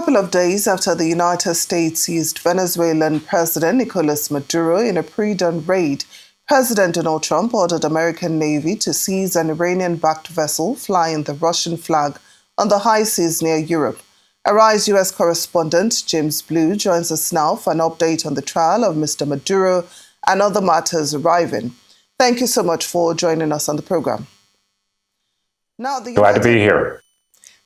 couple of days after the United States seized Venezuelan President Nicolas Maduro in a pre-dawn raid, President Donald Trump ordered American Navy to seize an Iranian-backed vessel flying the Russian flag on the high seas near Europe. Arise U.S. correspondent James Blue joins us now for an update on the trial of Mr. Maduro and other matters arriving. Thank you so much for joining us on the program. Now, Glad to be here.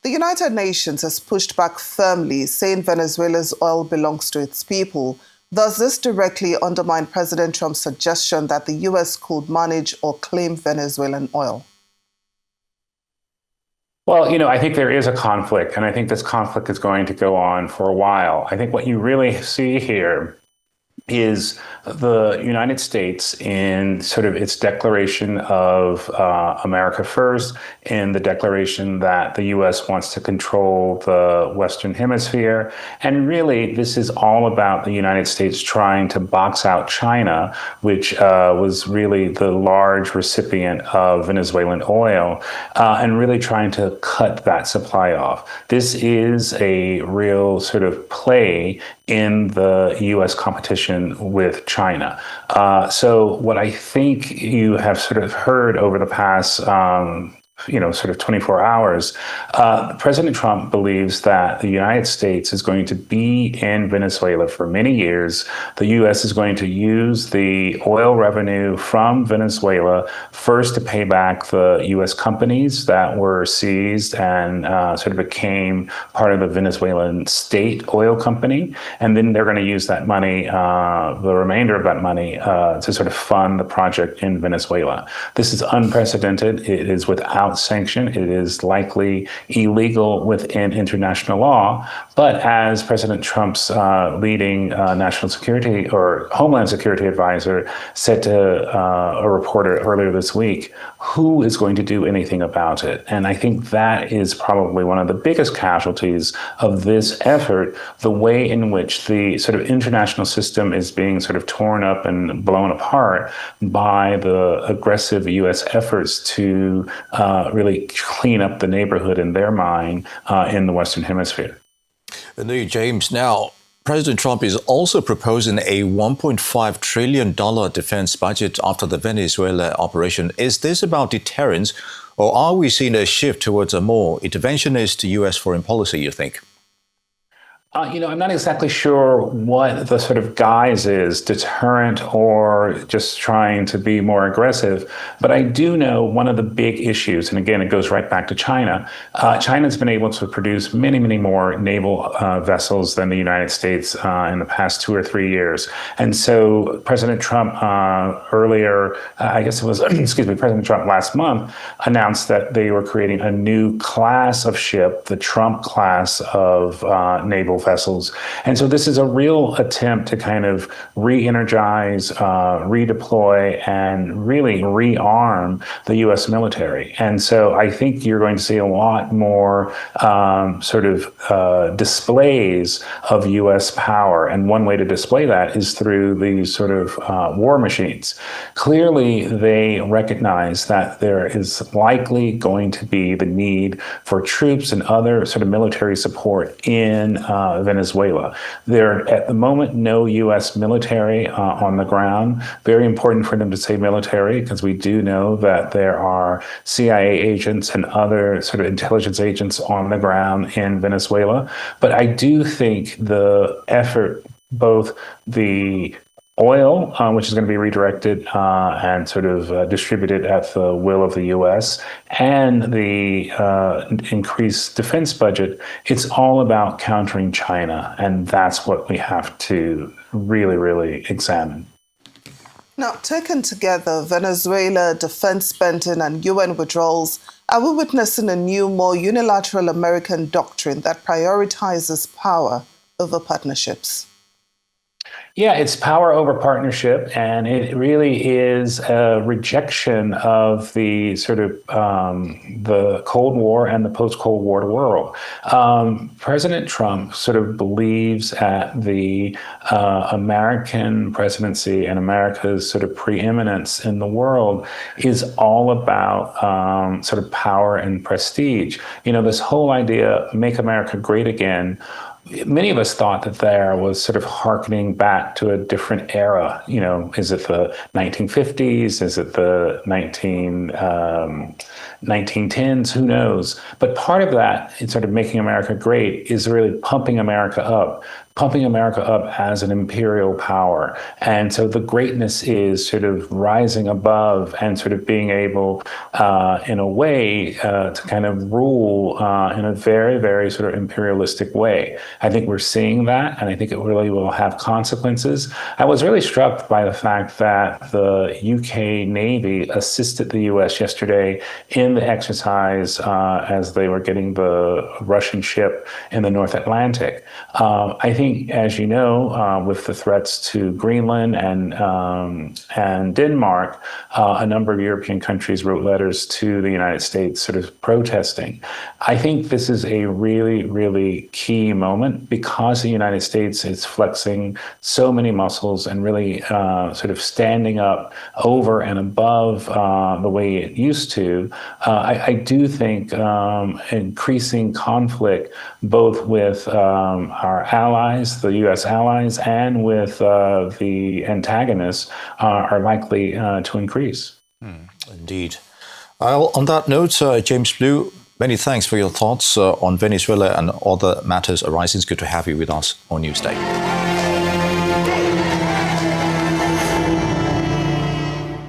The United Nations has pushed back firmly, saying Venezuela's oil belongs to its people. Does this directly undermine President Trump's suggestion that the U.S. could manage or claim Venezuelan oil? Well, I think there is a conflict, and I think this conflict is going to go on for a while. I think what you really see here is the United States in sort of its declaration of America first, in the declaration that the U.S. wants to control the Western Hemisphere. And really, this is all about the United States trying to box out China, which was really the large recipient of Venezuelan oil, and really trying to cut that supply off. This is a real sort of play in the U.S. competition with China. So what I think you have sort of heard over the past sort of 24 hours, President Trump believes that the United States is going to be in Venezuela for many years. The U.S. is going to use the oil revenue from Venezuela first to pay back the U.S. companies that were seized and sort of became part of the Venezuelan state oil company. And then they're going to use that money, the remainder of that money, to sort of fund the project in Venezuela. This is unprecedented. It is without sanction. It is likely illegal within international law. But as President Trump's leading national security or Homeland Security advisor said to a reporter earlier this week, who is going to do anything about it? And I think that is probably one of the biggest casualties of this effort, the way in which the sort of international system is being sort of torn up and blown apart by the aggressive U.S. efforts to really clean up the neighborhood in their mind in the Western Hemisphere. James, now, President Trump is also proposing a $1.5 trillion defense budget after the Venezuela operation. Is this about deterrence, or are we seeing a shift towards a more interventionist U.S. foreign policy, you think? I'm not exactly sure what the sort of guise is, deterrent or just trying to be more aggressive. But I do know one of the big issues, and again, it goes right back to China. China's been able to produce many, many more naval vessels than the United States in the past 2 or 3 years. And so President Trump earlier, I guess it was, President Trump last month announced that they were creating a new class of ship, the Trump class of naval vessels. And so this is a real attempt to kind of re-energize, redeploy, and really rearm the U.S. military. And so I think you're going to see a lot more displays of U.S. power. And one way to display that is through these sort of war machines. Clearly, they recognize that there is likely going to be the need for troops and other sort of military support in Venezuela. There are at the moment no U.S. military on the ground. Very important for them to say military, because we do know that there are CIA agents and other sort of intelligence agents on the ground in Venezuela. But I do think the effort, both the oil, which is going to be redirected and sort of distributed at the will of the U.S., and the increased defense budget, it's all about countering China. And that's what we have to really, really examine. Now, taken together, Venezuela, defense spending, and UN withdrawals, are we witnessing a new, more unilateral American doctrine that prioritizes power over partnerships? Yeah, it's power over partnership, and it really is a rejection of the sort of the Cold War and the post-Cold War world. President Trump sort of believes that the American presidency and America's sort of preeminence in the world is all about sort of power and prestige. This whole idea, make America great again, many of us thought that there was sort of hearkening back to a different era. You know, is it the 1950s? Is it the 1910s? Who knows? But part of that, in sort of making America great, is really pumping America up as an imperial power. And so the greatness is sort of rising above and sort of being able, in a way, to kind of rule in a very, very sort of imperialistic way. I think we're seeing that, and I think it really will have consequences. I was really struck by the fact that the UK Navy assisted the US yesterday in the exercise as they were getting the Russian ship in the North Atlantic. I think, as you know, with the threats to Greenland and Denmark, a number of European countries wrote letters to the United States sort of protesting. I think this is a really, really key moment because the United States is flexing so many muscles and really sort of standing up over and above the way it used to. I do think increasing conflict both with our allies, the U.S. allies, and with the antagonists are likely to increase. Indeed. Well, on that note, James Blue, many thanks for your thoughts on Venezuela and other matters arising. It's good to have you with us on Newsday.